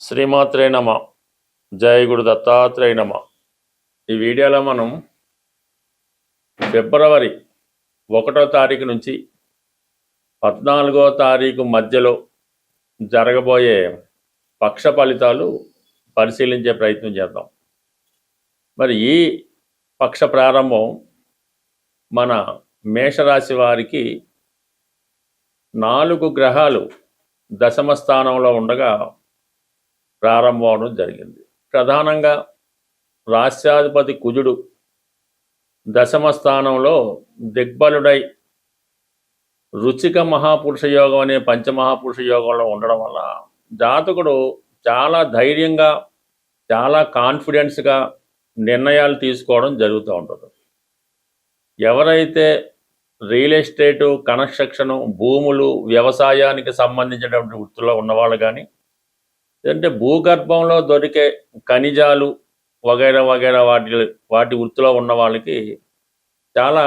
శ్రీమాత్రే నమ. జయ గురు దత్తాత్రేయ నమ. ఈ వీడియోలో మనం ఫిబ్రవరి 1వ తారీఖు నుంచి 14వ తారీఖు మధ్యలో జరగబోయే పక్ష ఫలితాలు పరిశీలించే ప్రయత్నం చేద్దాం. మరి ఈ పక్ష ప్రారంభం మన మేషరాశి వారికి 4 గ్రహాలు దశమ స్థానంలో ఉండగా ప్రారంభం అవడం జరిగింది. ప్రధానంగా రాష్ట్రాధిపతి కుజుడు దశమ స్థానంలో దిగ్బలుడై రుచిక మహాపురుష యోగం అనే పంచమహాపురుష యోగంలో ఉండడం వల్ల జాతకుడు చాలా ధైర్యంగా చాలా కాన్ఫిడెన్స్గా నిర్ణయాలు తీసుకోవడం జరుగుతూ ఉంటుంది. ఎవరైతే రియల్ ఎస్టేటు, కన్స్ట్రక్షను, భూములు, వ్యవసాయానికి సంబంధించినటువంటి వృత్తుల్లో ఉన్నవాళ్ళు కానీ, అంటే భూగర్భంలో దొరికే ఖనిజాలు వగైరా వగైరా వాటి వృత్తిలో ఉన్న వాళ్ళకి చాలా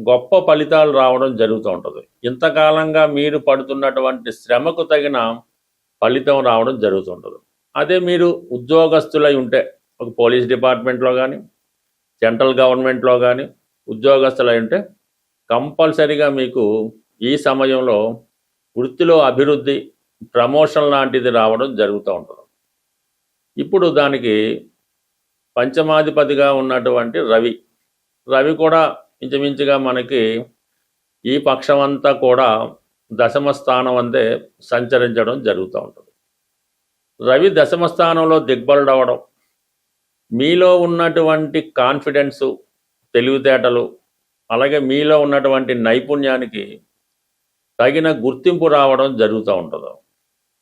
గొప్ప ఫలితాలు రావడం జరుగుతూ ఉంటుంది. ఇంతకాలంగా మీరు పడుతున్నటువంటి శ్రమకు తగిన ఫలితం రావడం జరుగుతుంటుంది. అదే మీరు ఉద్యోగస్తులై ఉంటే, ఒక పోలీస్ డిపార్ట్మెంట్లో కానీ, సెంట్రల్ గవర్నమెంట్లో కానీ ఉద్యోగస్తులై ఉంటే కంపల్సరీగా మీకు ఈ సమయంలో వృత్తిలో అభివృద్ధి, ప్రమోషన్ లాంటిది రావడం జరుగుతూ ఉంటుంది. ఇప్పుడు దానికి పంచమాధిపతిగా ఉన్నటువంటి రవి కూడా ఇంచుమించుగా మనకి ఈ పక్షమంతా కూడా దశమ స్థానం అందే సంచరించడం జరుగుతూ ఉంటుంది. రవి దశమ స్థానంలో దిగ్బలుడవడం మీలో ఉన్నటువంటి కాన్ఫిడెన్సు, తెలివితేటలు, అలాగే మీలో ఉన్నటువంటి నైపుణ్యానికి తగిన గుర్తింపు రావడం జరుగుతూ ఉంటుంది.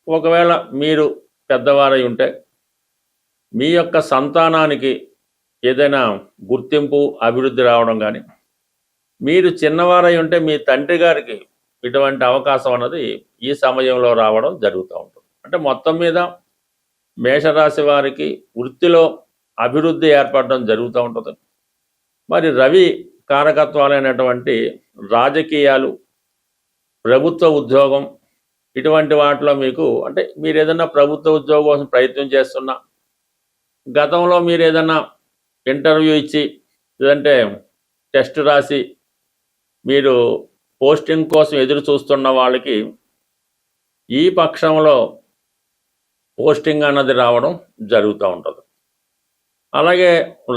ఒకవేళ మీరు పెద్దవారై ఉంటే మీ యొక్క సంతానానికి ఏదైనా గుర్తింపు, అభివృద్ధి రావడం కానీ, మీరు చిన్నవారై ఉంటే మీ తండ్రి గారికి ఇటువంటి అవకాశం అన్నది ఈ సమయంలో రావడం జరుగుతూ ఉంటుంది. అంటే మొత్తం మీద మేషరాశి వారికి వృత్తిలో అభివృద్ధి ఏర్పడడం జరుగుతూ ఉంటుంది. మరి రవి కారకత్వాలైనటువంటి రాజకీయాలు, ప్రభుత్వ ఉద్యోగం, ఇటువంటి వాటిలో మీకు అంటే మీరు ఏదైనా ప్రభుత్వ ఉద్యోగం కోసం ప్రయత్నం చేస్తున్నా, గతంలో మీరు ఏదైనా ఇంటర్వ్యూ ఇచ్చి లేదంటే టెస్ట్ రాసి మీరు పోస్టింగ్ కోసం ఎదురు చూస్తున్న వాళ్ళకి ఈ పక్షంలో పోస్టింగ్ అన్నది రావడం జరుగుతూ ఉంటుంది. అలాగే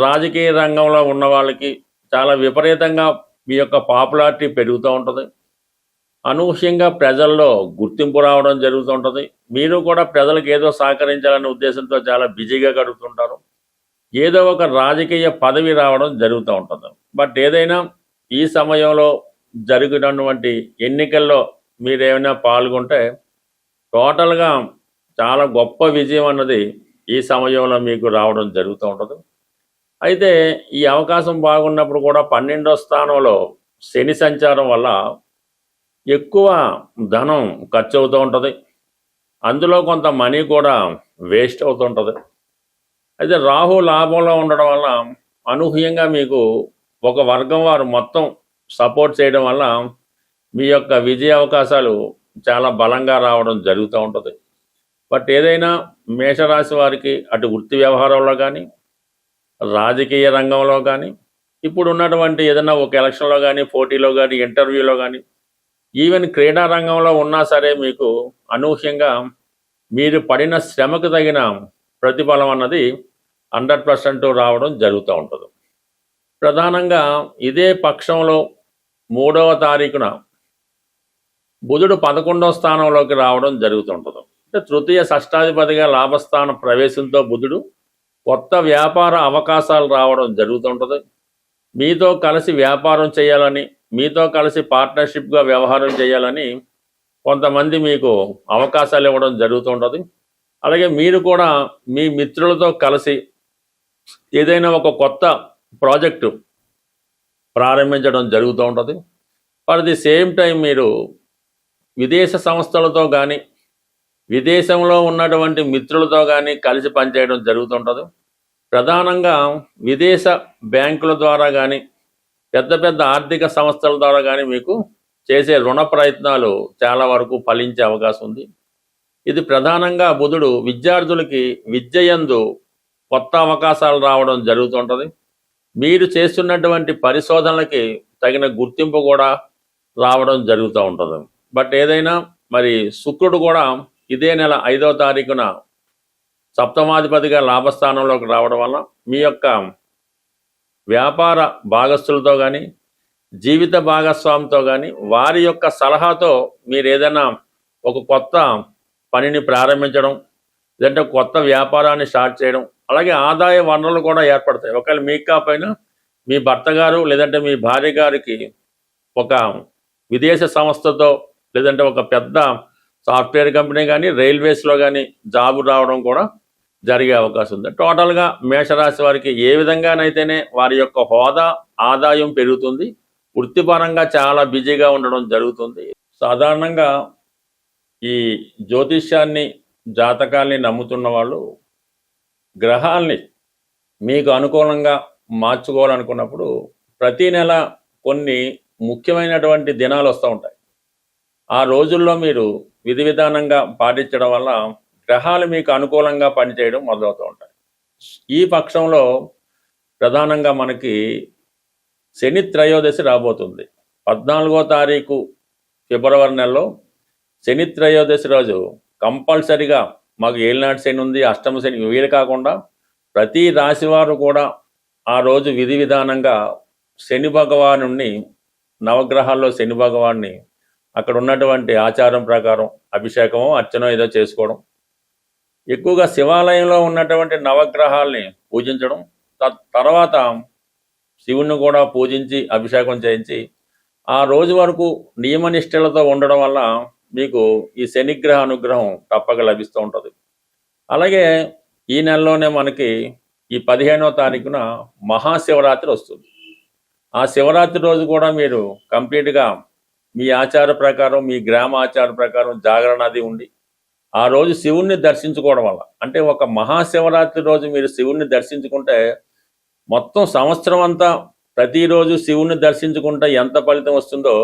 రాజకీయ రంగంలో ఉన్న వాళ్ళకి చాలా విపరీతంగా మీ యొక్క పాపులారిటీ పెరుగుతూ ఉంటుంది. అనూహ్యంగా ప్రజల్లో గుర్తింపు రావడం జరుగుతూ ఉంటుంది. మీరు కూడా ప్రజలకు ఏదో సహకరించాలనే ఉద్దేశంతో చాలా బిజీగా గడుపుతుంటారు. ఏదో ఒక రాజకీయ పదవి రావడం జరుగుతూ ఉంటుంది. బట్ ఏదైనా ఈ సమయంలో జరిగినటువంటి ఎన్నికల్లో మీరేమైనా పాల్గొంటే టోటల్గా చాలా గొప్ప విజయం అన్నది ఈ సమయంలో మీకు రావడం జరుగుతూ ఉంటుంది. అయితే ఈ అవకాశం బాగున్నప్పుడు కూడా 12వ స్థానంలో శని సంచారం వల్ల ఎక్కువ ధనం ఖర్చు అవుతూ ఉంటుంది. అందులో కొంత మనీ కూడా వేస్ట్ అవుతుంటుంది. అయితే రాహు లాభంలో ఉండడం వల్ల అనూహ్యంగా మీకు ఒక వర్గం వారు మొత్తం సపోర్ట్ చేయడం వల్ల మీ యొక్క విజయ అవకాశాలు చాలా బలంగా రావడం జరుగుతూ ఉంటుంది. బట్ ఏదైనా మేషరాశి వారికి అటు వృత్తి వ్యవహారంలో కానీ, రాజకీయ రంగంలో కానీ, ఇప్పుడు ఉన్నటువంటి ఏదైనా ఒక ఎలక్షన్లో కానీ, పోటీలో కానీ, ఇంటర్వ్యూలో కానీ, ఈవెన్ క్రీడా రంగంలో ఉన్నా సరే మీకు అనూహ్యంగా మీరు పడిన శ్రమకు తగిన ప్రతిఫలం అన్నది 100% రావడం జరుగుతూ ఉంటుంది. ప్రధానంగా ఇదే పక్షంలో 3వ తారీఖున బుధుడు 11వ స్థానంలోకి రావడం జరుగుతుంటుంది. అంటే తృతీయ షష్టాధిపతిగా లాభస్థాన ప్రవేశంతో బుధుడు కొత్త వ్యాపార అవకాశాలు రావడం జరుగుతుంటుంది. మీతో కలిసి వ్యాపారం చేయాలని, మీతో కలిసి పార్ట్నర్షిప్గా వ్యవహారం చేయాలని కొంతమంది మీకు అవకాశాలు ఇవ్వడం జరుగుతుంటుంది. అలాగే మీరు కూడా మీ మిత్రులతో కలిసి ఏదైనా ఒక కొత్త ప్రాజెక్టు ప్రారంభించడం జరుగుతూ ఉంటుంది. ఫర్ ది సేమ్ టైం మీరు విదేశ సంస్థలతో కానీ, విదేశంలో ఉన్నటువంటి మిత్రులతో కానీ కలిసి పనిచేయడం జరుగుతుంటుంది. ప్రధానంగా విదేశ బ్యాంకుల ద్వారా కానీ, పెద్ద పెద్ద ఆర్థిక సంస్థల ద్వారా కానీ మీకు చేసే రుణ ప్రయత్నాలు చాలా వరకు ఫలించే అవకాశం ఉంది. ఇది ప్రధానంగా బుధుడు విద్యార్థులకి విద్యయందు కొత్త అవకాశాలు రావడం జరుగుతుంటుంది. మీరు చేస్తున్నటువంటి పరిశోధనలకి తగిన గుర్తింపు కూడా రావడం జరుగుతూ ఉంటుంది. బట్ ఏదైనా మరి శుక్రుడు కూడా ఇదే నెల 5వ తారీఖున సప్తమాధిపతిగా లాభస్థానంలోకి రావడం వల్ల మీ యొక్క వ్యాపార భాగస్తులతో కానీ జీవిత భాగస్వామితో కానీ వారి యొక్క సలహాతో మీరు ఏదైనా ఒక కొత్త పనిని ప్రారంభించడం, లేదంటే కొత్త వ్యాపారాన్ని స్టార్ట్ చేయడం, అలాగే ఆదాయ వనరులు కూడా ఏర్పడతాయి. ఒకవేళ మీకు కాకపోయినా మీ భర్త గారు లేదంటే మీ భార్య గారికి ఒక విదేశ సంస్థతో లేదంటే ఒక పెద్ద సాఫ్ట్వేర్ కంపెనీ కానీ రైల్వేస్లో కానీ జాబు రావడం కూడా జరిగే అవకాశం ఉంది. టోటల్గా మేషరాశి వారికి ఏ విధంగానైతేనే వారి యొక్క హోదా ఆదాయం పెరుగుతుంది, వృత్తిపరంగా చాలా బిజీగా ఉండడం జరుగుతుంది. సాధారణంగా ఈ జ్యోతిష్యాన్ని జాతకాల్ని నమ్ముతున్న వాళ్ళు గ్రహాల్ని మీకు అనుకూలంగా మార్చుకోవాలనుకున్నప్పుడు ప్రతి నెల కొన్ని ముఖ్యమైనటువంటి దినాలు వస్తూ ఉంటాయి. ఆ రోజుల్లో మీరు విధి విధానంగా పాటించడం వల్ల గ్రహాలు మీకు అనుకూలంగా పనిచేయడం మొదలవుతూ ఉంటాయి. ఈ పక్షంలో ప్రధానంగా మనకి శని త్రయోదశి రాబోతుంది. 14వ తారీఖు ఫిబ్రవరి నెలలో శని త్రయోదశి రోజు కంపల్సరిగా మాకు ఏలినాటి శని ఉంది, అష్టమ శని, వీలు కాకుండా ప్రతి రాశివారు కూడా ఆ రోజు విధి విధానంగా శని భగవానుణ్ణి, నవగ్రహాల్లో శని భగవాన్ని అక్కడ ఉన్నటువంటి ఆచారం ప్రకారం అభిషేకమో అర్చనో ఏదో చేసుకోవడం, ఎక్కువగా శివాలయంలో ఉన్నటువంటి నవగ్రహాల్ని పూజించడం, తర్వాత శివుణ్ణి కూడా పూజించి అభిషేకం చేయించి ఆ రోజు వరకు నియమనిష్టలతో ఉండడం వల్ల మీకు ఈ శనిగ్రహ అనుగ్రహం తప్పక లభిస్తూ ఉంటుంది. అలాగే ఈ నెలలోనే మనకి ఈ 15వ తారీఖున మహాశివరాత్రి వస్తుంది. ఆ శివరాత్రి రోజు కూడా మీరు కంప్లీట్గా మీ ఆచార ప్రకారం, మీ గ్రామ ఆచార ప్రకారం జాగరణ అది ఉండి ఆ రోజు శివుణ్ణి దర్శించుకోవడం వల్ల, అంటే ఒక మహాశివరాత్రి రోజు మీరు శివుణ్ణి దర్శించుకుంటే మొత్తం సంవత్సరం అంతా ప్రతిరోజు శివుణ్ణి దర్శించుకుంటే ఎంత ఫలితం వస్తుందో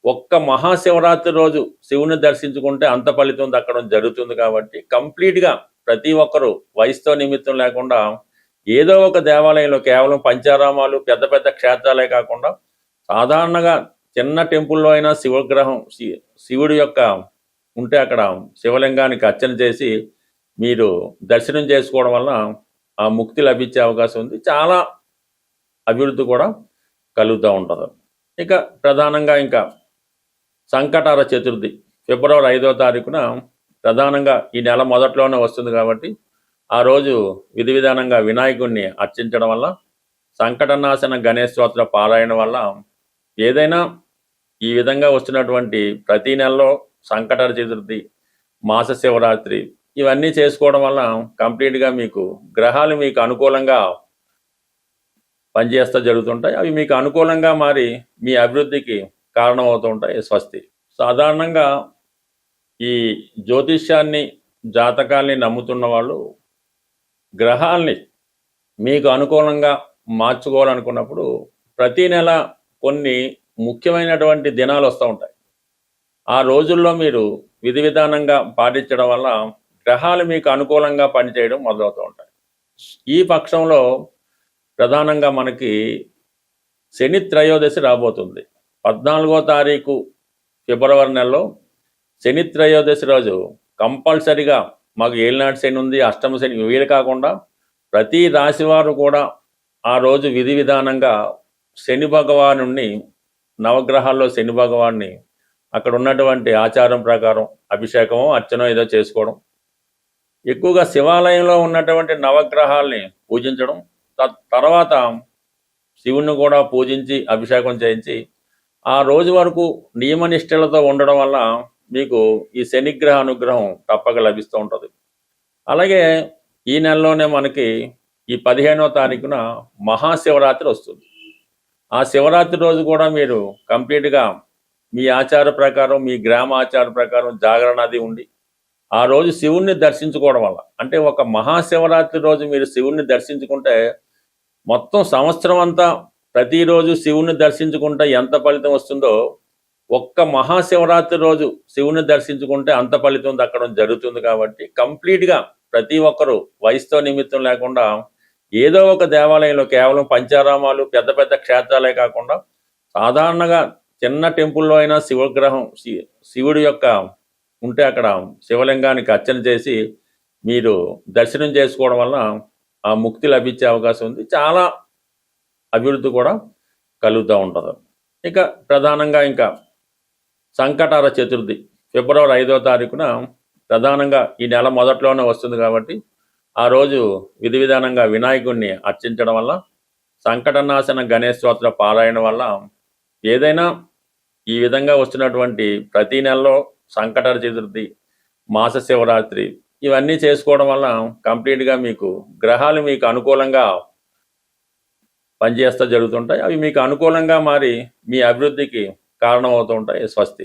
ఒక్క మహాశివరాత్రి రోజు శివుని దర్శించుకుంటే అంత ఫలితం దక్కడం జరుగుతుంది. కాబట్టి కంప్లీట్గా ప్రతి ఒక్కరూ వయసుతో నిమిత్తం లేకుండా ఏదో ఒక దేవాలయంలో, కేవలం పంచారామాలు పెద్ద పెద్ద క్షేత్రాలే కాకుండా సాధారణంగా చిన్న టెంపుల్లో అయినా శివగ్రహం శివుడి యొక్క ఉంటే అక్కడ శివలింగానికి అర్చన చేసి మీరు దర్శనం చేసుకోవడం వల్ల ఆ ముక్తి లభించే అవకాశం ఉంది. చాలా అభివృద్ధి కూడా కలుగుతూ ఉంటుంది. ఇక ప్రధానంగా ఇంకా సంకటార చతుర్థి ఫిబ్రవరి 5వ తారీఖున ప్రధానంగా ఈ నెల మొదట్లోనే వస్తుంది. కాబట్టి ఆ రోజు విధి విధానంగా వినాయకుడిని అర్చించడం వల్ల, సంకటనాశన గణేశ స్తోత్ర పారాయణ వల్ల, ఏదైనా ఈ విధంగా వస్తున్నటువంటి ప్రతి నెలలో సంకటార చతుర్థి, మాస శివరాత్రి ఇవన్నీ చేసుకోవడం వల్ల కంప్లీట్గా మీకు గ్రహాలు మీకు అనుకూలంగా పనిచేస్తూ జరుగుతుంటాయి. అవి మీకు అనుకూలంగా మారి మీ అభివృద్ధికి కారణమవుతూ ఉంటాయి. స్వస్తి. సాధారణంగా ఈ జ్యోతిష్యాన్ని జాతకాల్ని నమ్ముతున్న వాళ్ళు గ్రహాల్ని మీకు అనుకూలంగా మార్చుకోవాలనుకున్నప్పుడు ప్రతి నెల కొన్ని ముఖ్యమైనటువంటి దినాలు వస్తూ ఉంటాయి. ఆ రోజుల్లో మీరు విధి విధానంగా పాటించడం వల్ల గ్రహాలు మీకు అనుకూలంగా పనిచేయడం మొదలవుతూ ఉంటాయి. ఈ పక్షంలో ప్రధానంగా మనకి శని త్రయోదశి రాబోతుంది. 14వ తారీఖు ఫిబ్రవరి నెలలో శని త్రయోదశి రోజు కంపల్సరిగా మాకు ఏలినాటి శని ఉంది, అష్టమ శని, వీలు కాకుండా ప్రతి రాశివారు కూడా ఆ రోజు విధి విధానంగా శని భగవానుణ్ణి, నవగ్రహాల్లో శని భగవాన్ని అక్కడ ఉన్నటువంటి ఆచారం ప్రకారం అభిషేకమో అర్చనో ఏదో చేసుకోవడం, ఎక్కువగా శివాలయంలో ఉన్నటువంటి నవగ్రహాల్ని పూజించడం, తర్వాత శివుణ్ణి కూడా పూజించి అభిషేకం చేయించి ఆ రోజు వరకు నియమనిష్టలతో ఉండడం వల్ల మీకు ఈ శనిగ్రహ అనుగ్రహం తప్పక లభిస్తూ ఉంటుంది. అలాగే ఈ నెలలోనే మనకి ఈ 15వ తారీఖున మహాశివరాత్రి వస్తుంది. ఆ శివరాత్రి రోజు కూడా మీరు కంప్లీట్గా మీ ఆచార ప్రకారం, మీ గ్రామ ఆచార ప్రకారం జాగరణ అది ఉండి ఆ రోజు శివుణ్ణి దర్శించుకోవడం వల్ల, అంటే ఒక మహాశివరాత్రి రోజు మీరు శివుణ్ణి దర్శించుకుంటే మొత్తం సంవత్సరం అంతా ప్రతిరోజు శివుణ్ణి దర్శించుకుంటే ఎంత ఫలితం వస్తుందో ఒక్క మహాశివరాత్రి రోజు శివుని దర్శించుకుంటే అంత ఫలితం దక్కడం జరుగుతుంది. కాబట్టి కంప్లీట్గా ప్రతి ఒక్కరూ వయసుతో నిమిత్తం లేకుండా ఏదో ఒక దేవాలయంలో, కేవలం పంచారామాలు పెద్ద పెద్ద క్షేత్రాలే కాకుండా సాధారణంగా చిన్న టెంపుల్లో అయినా శివగ్రహం శివుడి యొక్క ఉంటే అక్కడ శివలింగానికి అర్చన చేసి మీరు దర్శనం చేసుకోవడం వల్ల ఆ ముక్తి లభించే అవకాశం ఉంది. చాలా అభివృద్ధి కూడా కలుగుతూ ఉంటుంది. ఇక ప్రధానంగా ఇంకా సంకటహర చతుర్థి ఫిబ్రవరి 5వ తారీఖున ప్రధానంగా ఈ నెల మొదట్లోనే వస్తుంది. కాబట్టి ఆ రోజు విధి విధానంగా వినాయకుడిని అర్చించడం వల్ల, సంకటనాశన గణేష్ స్తోత్ర పారాయణ వల్ల ఏదైనా ఈ విధంగా వస్తున్నటువంటి ప్రతి నెలలో సంకటహర చతుర్థి, మాస శివరాత్రి ఇవన్నీ చేసుకోవడం వల్ల కంప్లీట్గా మీకు గ్రహాలు మీకు అనుకూలంగా పనిచేస్తూ జరుగుతుంటాయి. అవి మీకు అనుకూలంగా మారి మీ అభివృద్ధికి కారణమవుతూ ఉంటాయి. స్వస్తి.